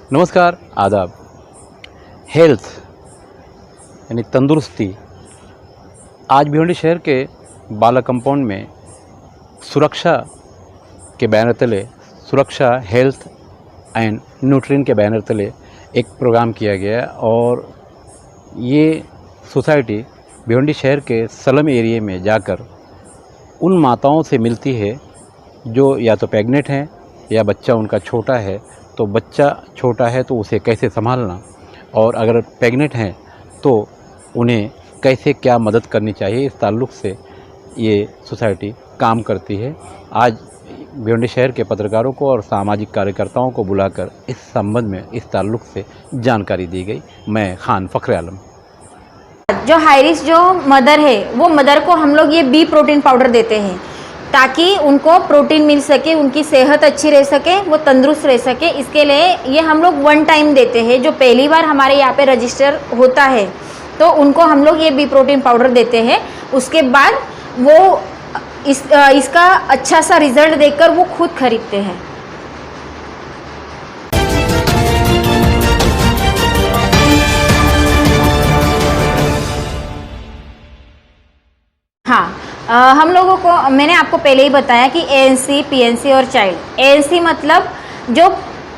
नमस्कार, आदाब। हेल्थ यानी तंदुरुस्ती आज भिवंडी शहर के बाला कंपाउंड में सुरक्षा के बैनर तले, सुरक्षा हेल्थ एंड न्यूट्रिशन के बैनर तले एक प्रोग्राम किया गया और ये सोसाइटी भिवंडी शहर के स्लम एरिया में जाकर उन माताओं से मिलती है जो या तो प्रेग्नेंट हैं या बच्चा उनका छोटा है। तो बच्चा छोटा है तो उसे कैसे संभालना और अगर प्रेग्नेंट हैं तो उन्हें कैसे क्या मदद करनी चाहिए, इस ताल्लुक़ से ये सोसाइटी काम करती है। आज भिवंडी शहर के पत्रकारों को और सामाजिक कार्यकर्ताओं को बुलाकर इस संबंध में इस ताल्लुक़ से जानकारी दी गई। मैं खान फ़ख्र आलम। जो हाई रिस्क जो मदर है वो मदर को हम लोग ये बी प्रोटीन पाउडर देते हैं ताकि उनको प्रोटीन मिल सके, उनकी सेहत अच्छी रह सके, वो तंदुरुस्त रह सके। इसके लिए ये हम लोग वन टाइम देते हैं। जो पहली बार हमारे यहाँ पे रजिस्टर होता है तो उनको हम लोग ये बी प्रोटीन पाउडर देते हैं। उसके बाद वो इसका अच्छा सा रिजल्ट देखकर वो खुद खरीदते हैं। हाँ, हम लोगों को मैंने आपको पहले ही बताया कि एएनसी, पीएनसी और चाइल्ड। एएनसी मतलब जो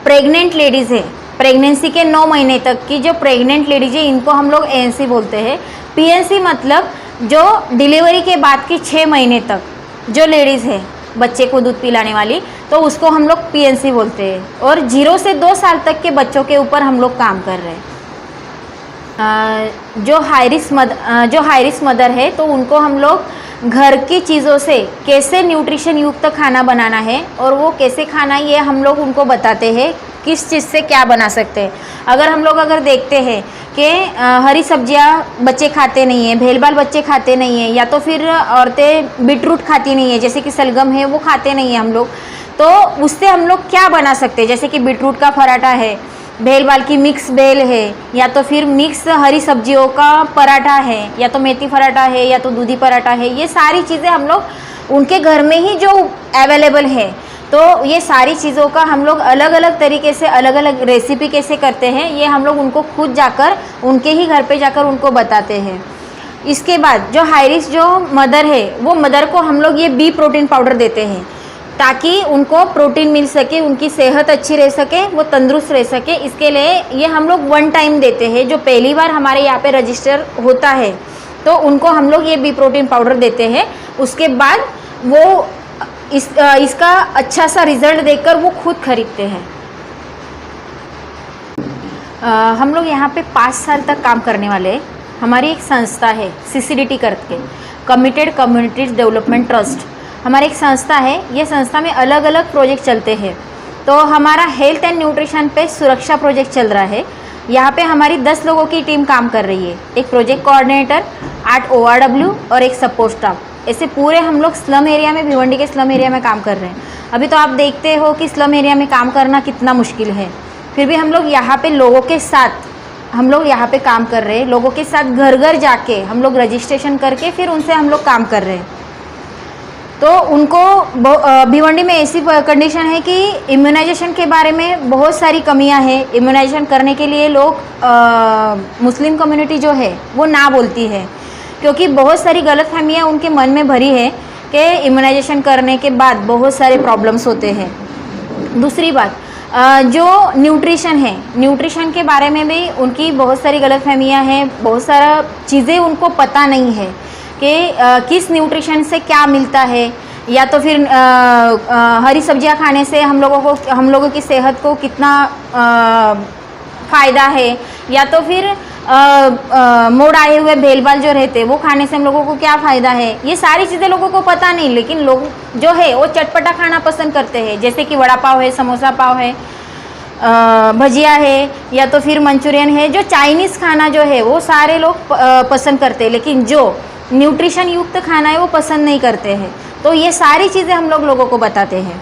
प्रेग्नेंट लेडीज़ है, प्रेगनेंसी के 9 महीने तक की जो प्रेग्नेंट लेडीज़ है इनको हम लोग एएनसी बोलते हैं। पीएनसी मतलब जो डिलीवरी के बाद की 6 महीने तक जो लेडीज़ है बच्चे को दूध पिलाने वाली, तो उसको हम लोग पीएनसी बोलते हैं। और 0 से 2 साल तक के बच्चों के ऊपर हम लोग काम कर रहे हैं। जो हाई रिस्क मदर है तो उनको हम लोग घर की चीज़ों से कैसे न्यूट्रिशन युक्त खाना बनाना है और वो कैसे खाना, ये हम लोग उनको बताते हैं किस चीज़ से क्या बना सकते हैं। अगर देखते हैं कि हरी सब्जियां बच्चे खाते नहीं हैं, भेल बाल बच्चे खाते नहीं हैं, या तो फिर औरतें बीटरूट खाती नहीं है, जैसे कि सलगम है वो खाते नहीं हैं हम लोग, तो उससे हम लोग क्या बना सकते हैं। जैसे कि बीटरूट का पराठा है, भेल बाल की मिक्स भेल है, या तो फिर मिक्स हरी सब्जियों का पराठा है, या तो मेथी पराठा है, या तो दूधी पराठा है। ये सारी चीज़ें हम लोग उनके घर में ही जो अवेलेबल है, तो ये सारी चीज़ों का हम लोग अलग अलग तरीके से अलग अलग रेसिपी कैसे करते हैं ये हम लोग उनको खुद जाकर उनके ही घर पे जाकर उनको बताते हैं। इसके बाद जो हाई रिस्क जो मदर है वो मदर को हम लोग ये बी प्रोटीन पाउडर देते हैं ताकि उनको प्रोटीन मिल सके, उनकी सेहत अच्छी रह सके, वो तंदुरुस्त रह सके। इसके लिए ये हम लोग वन टाइम देते हैं। जो पहली बार हमारे यहाँ पे रजिस्टर होता है तो उनको हम लोग ये बी प्रोटीन पाउडर देते हैं। उसके बाद वो इसका अच्छा सा रिजल्ट देखकर वो खुद खरीदते हैं। हम लोग यहाँ पे 5 साल तक काम करने वाले हैं। हमारी एक संस्था है CCDT करके, कमिटेड कम्युनिटीज डेवलपमेंट ट्रस्ट। हमारी एक संस्था है। ये संस्था में अलग अलग प्रोजेक्ट चलते हैं। तो हमारा हेल्थ एंड न्यूट्रिशन पे सुरक्षा प्रोजेक्ट चल रहा है। यहाँ पे हमारी 10 लोगों की टीम काम कर रही है। एक प्रोजेक्ट कोऑर्डिनेटर, 8 ORW और एक सपोर्ट स्टाफ। ऐसे पूरे हम लोग स्लम एरिया में, भिवंडी के स्लम एरिया में काम कर रहे हैं। अभी तो आप देखते हो कि स्लम एरिया में काम करना कितना मुश्किल है, फिर भी हम लोग यहाँ पे लोगों के साथ हम लोग यहाँ पे काम कर रहे हैं। लोगों के साथ घर घर जाके हम लोग रजिस्ट्रेशन करके फिर उनसे हम लोग काम कर रहे हैं। तो उनको भिवंडी में ऐसी कंडीशन है कि इम्यूनाइजेशन के बारे में बहुत सारी कमियां हैं। इम्यूनाइजेशन करने के लिए लोग मुस्लिम कम्युनिटी जो है वो ना बोलती है, क्योंकि बहुत सारी गलतफहमियां उनके मन में भरी है कि इम्यूनाइजेशन करने के बाद बहुत सारे प्रॉब्लम्स होते हैं। दूसरी बात, जो न्यूट्रिशन है, न्यूट्रिशन के बारे में भी उनकी बहुत सारी गलतफहमियां हैं। बहुत सारा चीज़ें उनको पता नहीं है कि किस न्यूट्रिशन से क्या मिलता है, या तो फिर हरी सब्जियां खाने से हम लोगों की सेहत को कितना फ़ायदा है, या तो फिर मोड़ आए हुए भेल बाल जो रहते हैं वो खाने से हम लोगों को क्या फ़ायदा है। ये सारी चीज़ें लोगों को पता नहीं, लेकिन लोग जो है वो चटपटा खाना पसंद करते हैं। जैसे कि वड़ा पाव है, समोसा पाव है, भजिया है, या तो फिर मंचूरियन है। जो चाइनीज़ खाना जो है वो सारे लोग पसंद करते हैं, लेकिन जो न्यूट्रिशन युक्त खाना है वो पसंद नहीं करते हैं। तो ये सारी चीज़ें हम लोगों को बताते हैं।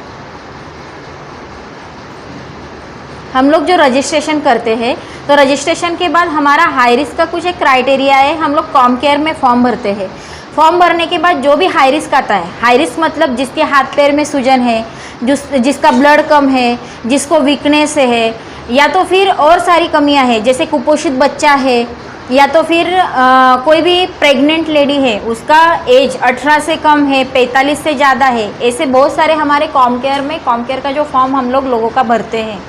हम लोग जो रजिस्ट्रेशन करते हैं तो रजिस्ट्रेशन के बाद हमारा हाई रिस्क का कुछ एक क्राइटेरिया है। हम लोग कॉम केयर में फॉर्म भरते हैं। फॉर्म भरने के बाद जो भी हाई रिस्क आता है, हाई रिस्क मतलब जिसके हाथ पैर में सूजन है, जिसका ब्लड कम है, जिसको वीकनेस है, या तो फिर और सारी कमियां हैं, जैसे कुपोषित बच्चा है, या तो फिर कोई भी प्रेग्नेंट लेडी है, उसका एज 18 से कम है, 45 से ज़्यादा है, ऐसे बहुत सारे हमारे कॉम केयर का जो फॉर्म हम लोगों का भरते हैं,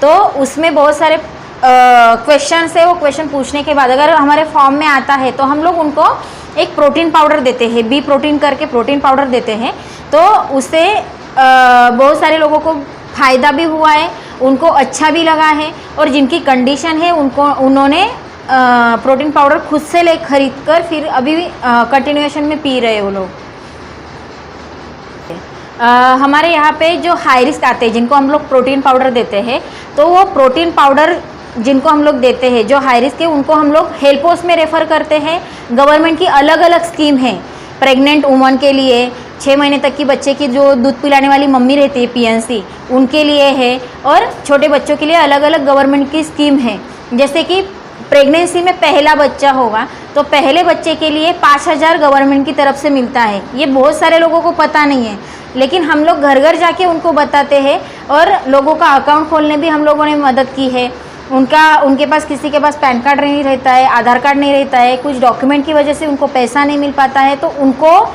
तो उसमें बहुत सारे क्वेश्चंस है। वो क्वेश्चन पूछने के बाद अगर हमारे फॉर्म में आता है तो हम लोग उनको एक प्रोटीन पाउडर देते हैं, बी प्रोटीन करके प्रोटीन पाउडर देते हैं। तो उससे बहुत सारे लोगों को फ़ायदा भी हुआ है, उनको अच्छा भी लगा है, और जिनकी कंडीशन है उन्होंने प्रोटीन पाउडर खुद से ले खरीद कर फिर अभी भी कंटिन्यूएशन में पी रहे हैं वो लोग। हमारे यहाँ पे जो हाई रिस्क आते हैं, जिनको हम लोग प्रोटीन पाउडर देते हैं, तो वो प्रोटीन पाउडर जिनको हम लोग देते हैं जो हाई रिस्क है, उनको हम लोग हेल्पोस में रेफ़र करते हैं। गवर्नमेंट की अलग अलग स्कीम है प्रेग्नेंट वुमन के लिए, 6 महीने तक की बच्चे की जो दूध पिलाने वाली मम्मी रहती है पीएनसी, उनके लिए है, और छोटे बच्चों के लिए अलग अलग गवर्नमेंट की स्कीम है। जैसे कि प्रेगनेंसी में पहला बच्चा होगा तो पहले बच्चे के लिए 5,000 गवर्नमेंट की तरफ से मिलता है। ये बहुत सारे लोगों को पता नहीं है, लेकिन हम लोग घर घर जाके उनको बताते हैं, और लोगों का अकाउंट खोलने भी हम लोगों ने मदद की है। उनके पास किसी के पास पैन कार्ड नहीं रहता है, आधार कार्ड नहीं रहता है, कुछ डॉक्यूमेंट की वजह से उनको पैसा नहीं मिल पाता है, तो उनको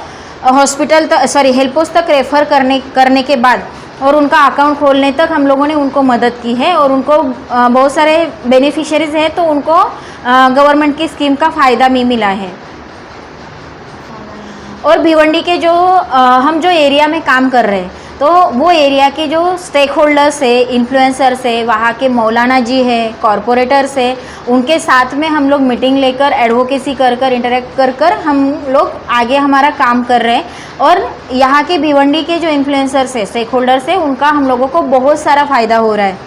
हेल्पोस तक रेफ़र करने के बाद और उनका अकाउंट खोलने तक हम लोगों ने उनको मदद की है, और उनको बहुत सारे बेनिफिशियरीज हैं, तो उनको गवर्नमेंट की स्कीम का फ़ायदा भी मिला है। और भिवंडी के जो हम जो एरिया में काम कर रहे हैं, तो वो एरिया के जो स्टेक होल्डर्स है, इन्फ्लुएंसर्स है, वहाँ के मौलाना जी है, कॉरपोरेटर्स है, उनके साथ में हम लोग मीटिंग लेकर एडवोकेसी कर इंटरेक्ट कर हम लोग आगे हमारा काम कर रहे हैं। और यहाँ के भिवंडी के जो इन्फ्लुएंसर्स है, स्टेक होल्डर्स है, उनका हम लोगों को बहुत सारा फ़ायदा हो रहा है,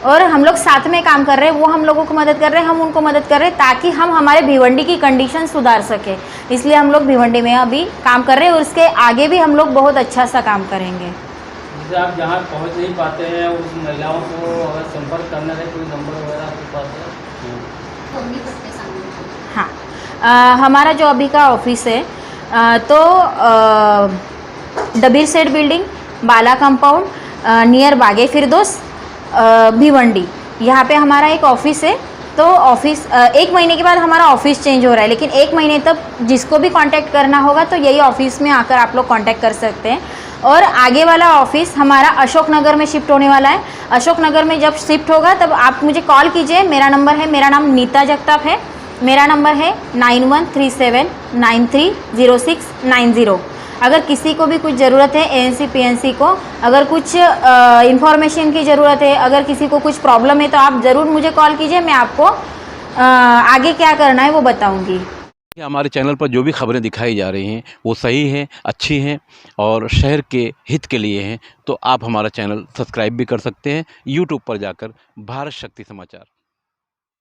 और हम लोग साथ में काम कर रहे हैं। वो हम लोगों को मदद कर रहे हैं, हम उनको मदद कर रहे हैं, ताकि हम हमारे भिवंडी की कंडीशन सुधार सकें। इसलिए हम लोग भिवंडी में अभी काम कर रहे हैं, और उसके आगे भी हम लोग बहुत अच्छा सा काम करेंगे। जैसे आप जहाँ पहुँच नहीं पाते हैं, उस महिलाओं को अगर संपर्क करना है, कोई नंबर वगैरह आपके पास है? हाँ, हमारा जो अभी का ऑफिस है, तो डबीर सेठ बिल्डिंग, बाला कंपाउंड, नियर बागे फिरदौस, भिवंडी, यहाँ पे हमारा एक ऑफिस है। तो ऑफिस 1 महीने के बाद हमारा ऑफिस चेंज हो रहा है, लेकिन 1 महीने तक जिसको भी कांटेक्ट करना होगा तो यही ऑफिस में आकर आप लोग कांटेक्ट कर सकते हैं। और आगे वाला ऑफिस हमारा अशोक नगर में शिफ्ट होने वाला है। अशोक नगर में जब शिफ्ट होगा तब आप मुझे कॉल कीजिए। मेरा नंबर है, मेरा नाम नीता जगताप है, मेरा नंबर है 9137930690। अगर किसी को भी कुछ ज़रूरत है एएनसी पीएनसी को, अगर कुछ इन्फॉर्मेशन की ज़रूरत है, अगर किसी को कुछ प्रॉब्लम है, तो आप ज़रूर मुझे कॉल कीजिए। मैं आपको आगे क्या करना है वो बताऊंगी। हमारे चैनल पर जो भी खबरें दिखाई जा रही हैं वो सही हैं, अच्छी हैं और शहर के हित के लिए हैं, तो आप हमारा चैनल सब्सक्राइब भी कर सकते हैं यूट्यूब पर जाकर भारत शक्ति समाचार।